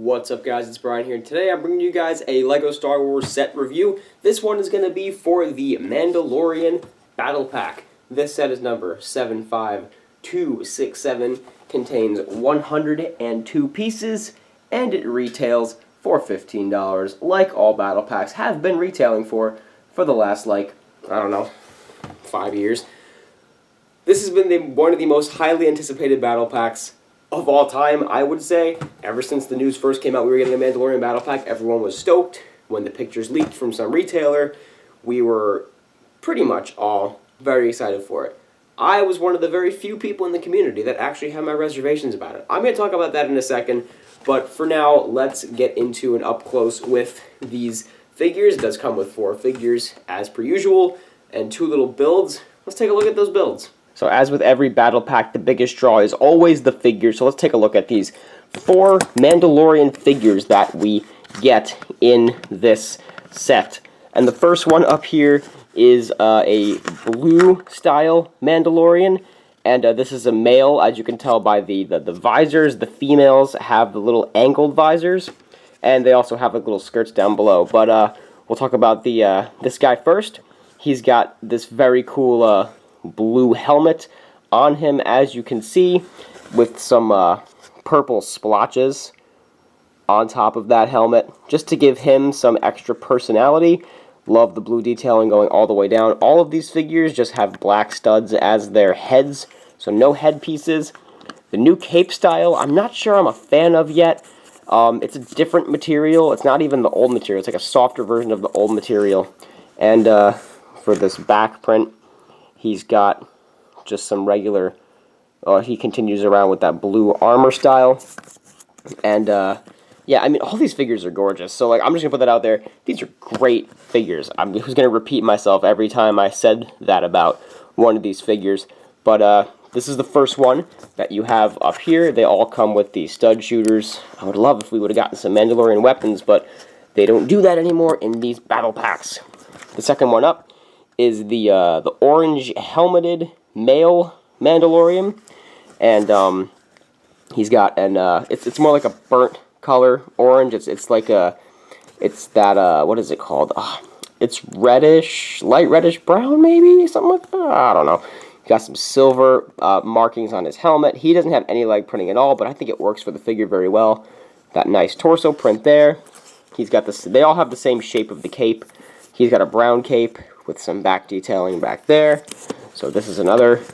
What's up, guys? It's Brian here, and today I'm bringing you guys a LEGO Star Wars set review. This one is going to be for the Mandalorian Battle Pack. This set is number 75267, contains 102 pieces, and it retails for $15, like all battle packs have been retailing for the last, I don't know, 5 years. This has been one of the most highly anticipated battle packs of all time, I would say. Ever since the news first came out we were getting a Mandalorian battle pack, everyone was stoked. When the pictures leaked from some retailer, we were pretty much all very excited for it. I was one of the very few people in the community that actually had my reservations about it. I'm going to talk about that in a second, but for now, let's get into an up-close with these figures. It does come with 4 figures, as per usual, and 2 little builds. Let's take a look at those builds. So as with every battle pack, the biggest draw is always the figures. So let's take a look at these 4 Mandalorian figures that we get in this set. And the first one up here is a blue-style Mandalorian. And this is a male, as you can tell by the visors. The females have the little angled visors. And they also have little skirts down below. But we'll talk about this guy first. He's got this very cool blue helmet on him, as you can see, with some purple splotches on top of that helmet, just to give him some extra personality. Love the blue detailing going all the way down. All of these figures just have black studs as their heads, so no headpieces. The new cape style, I'm not sure I'm a fan of yet. It's a different material. It's not even the old material. It's like a softer version of the old material. And for this back print, he's got just some regular, he continues around with that blue armor style. And, yeah, I mean, all these figures are gorgeous. So, I'm just going to put that out there. These are great figures. I was going to repeat myself every time I said that about one of these figures. But, this is the first one that you have up here. They all come with the stud shooters. I would love if we would have gotten some Mandalorian weapons, but they don't do that anymore in these battle packs. The second one up is the orange helmeted male Mandalorian, and he's got it's more like a burnt color orange. It's like what is it called? It's reddish, light reddish brown, maybe something like that. I don't know. Got some silver markings on his helmet. He doesn't have any leg printing at all, but I think it works for the figure very well. That nice torso print there. He's got this. They all have the same shape of the cape. He's got a brown cape with some back detailing back there. So this is another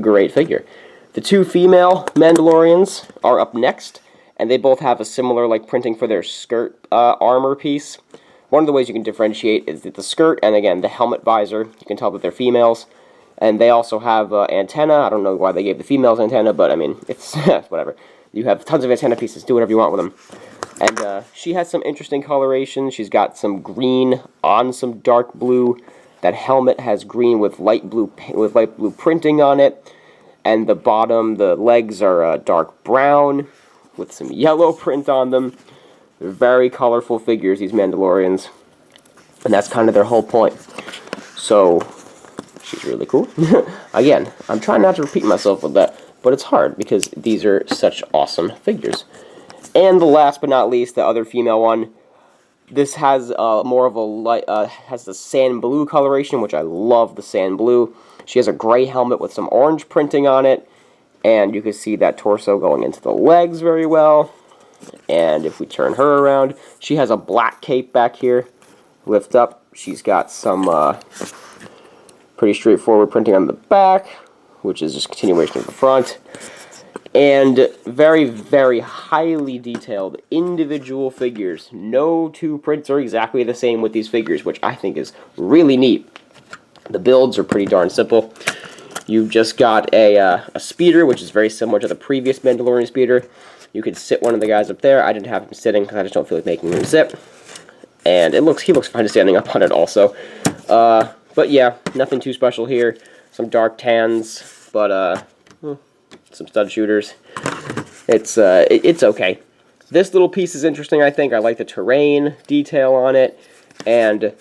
great figure. The 2 female Mandalorians are up next, and they both have a similar printing for their skirt armor piece. One of the ways you can differentiate is that the skirt and, again, the helmet visor. You can tell that they're females. And they also have antenna. I don't know why they gave the females antenna, but I mean, it's whatever. You have tons of antenna pieces. Do whatever you want with them. And she has some interesting coloration. She's got some green on some dark blue. That helmet has green with light blue printing on it. And the bottom, the legs are dark brown with some yellow print on them. They're very colorful figures, these Mandalorians. And that's kind of their whole point. So, she's really cool. Again, I'm trying not to repeat myself with that, but it's hard because these are such awesome figures. And the last but not least, the other female one, this has more of a light, has the sand blue coloration, which I love the sand blue. She has a gray helmet with some orange printing on it, and you can see that torso going into the legs very well. And if we turn her around, she has a black cape back here, lift up. She's got some pretty straightforward printing on the back, which is just continuation of the front. And very, very highly detailed individual figures. No 2 prints are exactly the same with these figures, which I think is really neat. The builds are pretty darn simple. You've just got a speeder, which is very similar to the previous Mandalorian speeder. You could sit one of the guys up there. I didn't have him sitting because I just don't feel like making him sit. And he looks fine standing up on it also. But yeah, nothing too special here. Some dark tans, but some stud shooters. It's okay. This little piece is interesting, I think. I like the terrain detail on it, and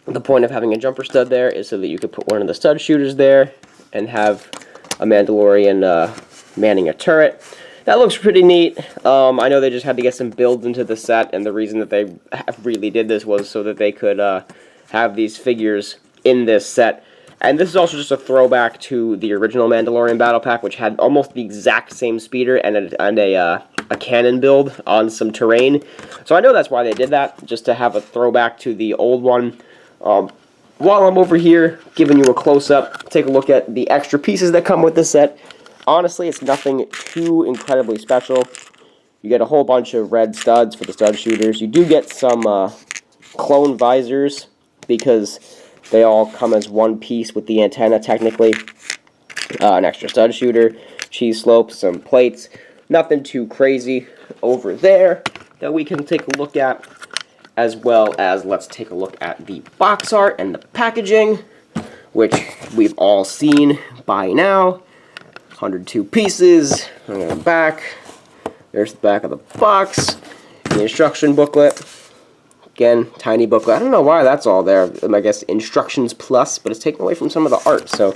the point of having a jumper stud there is so that you could put one of the stud shooters there and have a Mandalorian manning a turret. that looks pretty neat. I know they just had to get some builds into the set, and the reason that they really did this was so that they could have these figures in this set. And this is also just a throwback to the original Mandalorian Battle Pack, which had almost the exact same speeder and a cannon build on some terrain. So I know that's why they did that, just to have a throwback to the old one. While I'm over here giving you a close-up, take a look at the extra pieces that come with this set. Honestly, it's nothing too incredibly special. You get a whole bunch of red studs for the stud shooters. You do get some clone visors, because they all come as one piece with the antenna, technically. An extra stud shooter, cheese slopes, some plates. Nothing too crazy over there that we can take a look at. As well as, let's take a look at the box art and the packaging, which we've all seen by now. 102 pieces. On the back. There's the back of the box. The instruction booklet. Again, tiny booklet. I don't know why that's all there. I guess instructions plus, but it's taken away from some of the art, so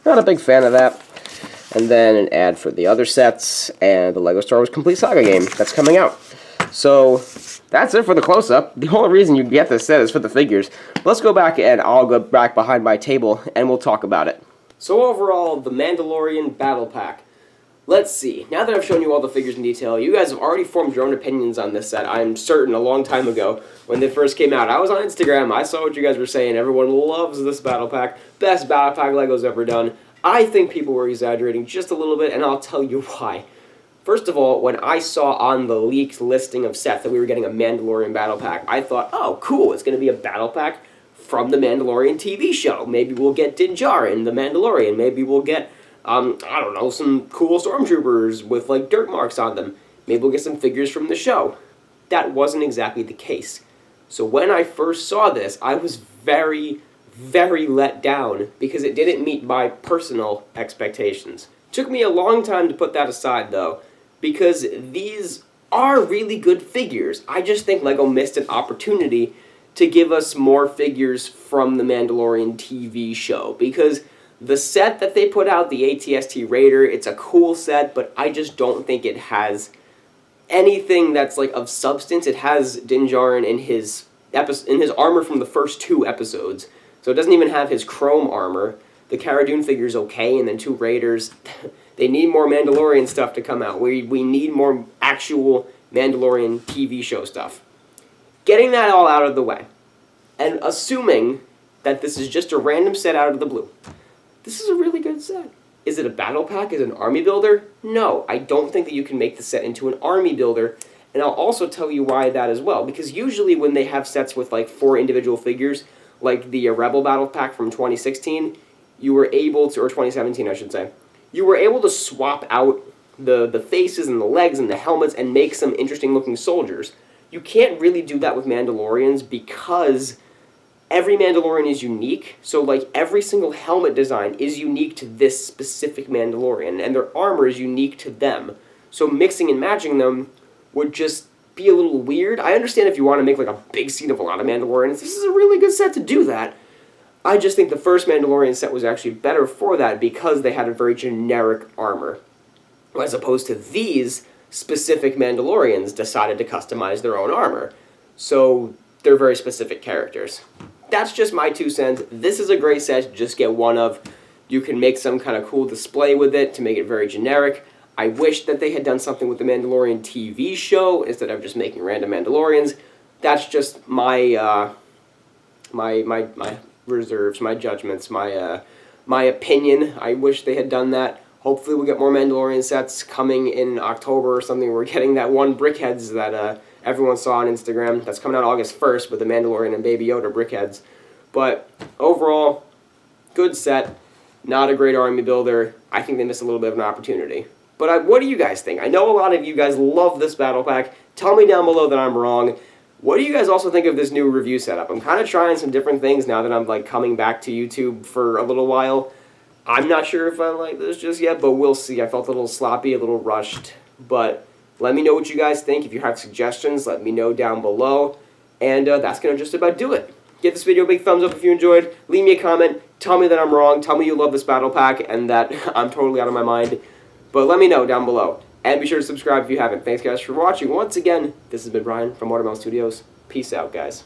not a big fan of that. And then an ad for the other sets and the LEGO Star Wars Complete Saga game that's coming out. So that's it for the close-up. The only reason you get this set is for the figures. Let's go back, and I'll go back behind my table and we'll talk about it. So overall, the Mandalorian Battle Pack. Let's see. Now that I've shown you all the figures in detail, you guys have already formed your own opinions on this set. I'm certain a long time ago when they first came out. I was on Instagram. I saw what you guys were saying. Everyone loves this Battle Pack. Best Battle Pack LEGO's ever done. I think people were exaggerating just a little bit, and I'll tell you why. First of all, when I saw on the leaked listing of sets that we were getting a Mandalorian Battle Pack, I thought, oh, cool, it's going to be a Battle Pack from the Mandalorian TV show. Maybe we'll get Din Djarin, the Mandalorian. Maybe we'll get, I don't know, some cool stormtroopers with, like, dirt marks on them. Maybe we'll get some figures from the show. That wasn't exactly the case. So when I first saw this, I was very, very let down because it didn't meet my personal expectations. Took me a long time to put that aside, though, because these are really good figures. I just think LEGO missed an opportunity to give us more figures from the Mandalorian TV show, because the set that they put out, the AT-ST Raider, it's a cool set, but I just don't think it has anything that's like of substance. It has Din Djarin in his armor from the first 2 episodes, so it doesn't even have his chrome armor. The Cara Dune figure's okay, and then 2 Raiders. They need more Mandalorian stuff to come out. We need more actual Mandalorian TV show stuff. Getting that all out of the way, and assuming that this is just a random set out of the blue, this is a really good set. Is it a battle pack? Is it an army builder? No, I don't think that you can make the set into an army builder, and I'll also tell you why that as well, because usually when they have sets with like 4 individual figures, like the Rebel Battle Pack from 2016, you were able to, or 2017 I should say, you were able to swap out the faces and the legs and the helmets and make some interesting looking soldiers. You can't really do that with Mandalorians because every Mandalorian is unique, so like every single helmet design is unique to this specific Mandalorian, and their armor is unique to them. So mixing and matching them would just be a little weird. I understand if you want to make like a big scene of a lot of Mandalorians, this is a really good set to do that. I just think the first Mandalorian set was actually better for that because they had a very generic armor, as opposed to these specific Mandalorians decided to customize their own armor. So they're very specific characters. That's just my 2 cents. This is a great set, just get one of. You can make some kind of cool display with it to make it very generic. I wish that they had done something with the Mandalorian TV show instead of just making random Mandalorians. That's just my my reserves, my judgments, my opinion. I wish they had done that. Hopefully we'll get more Mandalorian sets coming in October or something. We're getting that one Brickheads that everyone saw on Instagram. That's coming out August 1st with the Mandalorian and Baby Yoda Brickheads. But overall, good set. Not a great army builder. I think they missed a little bit of an opportunity. But what do you guys think? I know a lot of you guys love this battle pack. Tell me down below that I'm wrong. What do you guys also think of this new review setup? I'm kind of trying some different things now that I'm like coming back to YouTube for a little while. I'm not sure if I like this just yet, but we'll see. I felt a little sloppy, a little rushed. But let me know what you guys think. If you have suggestions, let me know down below. And that's going to just about do it. Give this video a big thumbs up if you enjoyed. Leave me a comment. Tell me that I'm wrong. Tell me you love this battle pack and that I'm totally out of my mind. But let me know down below. And be sure to subscribe if you haven't. Thanks, guys, for watching. Once again, this has been Brian from Watermelon Studios. Peace out, guys.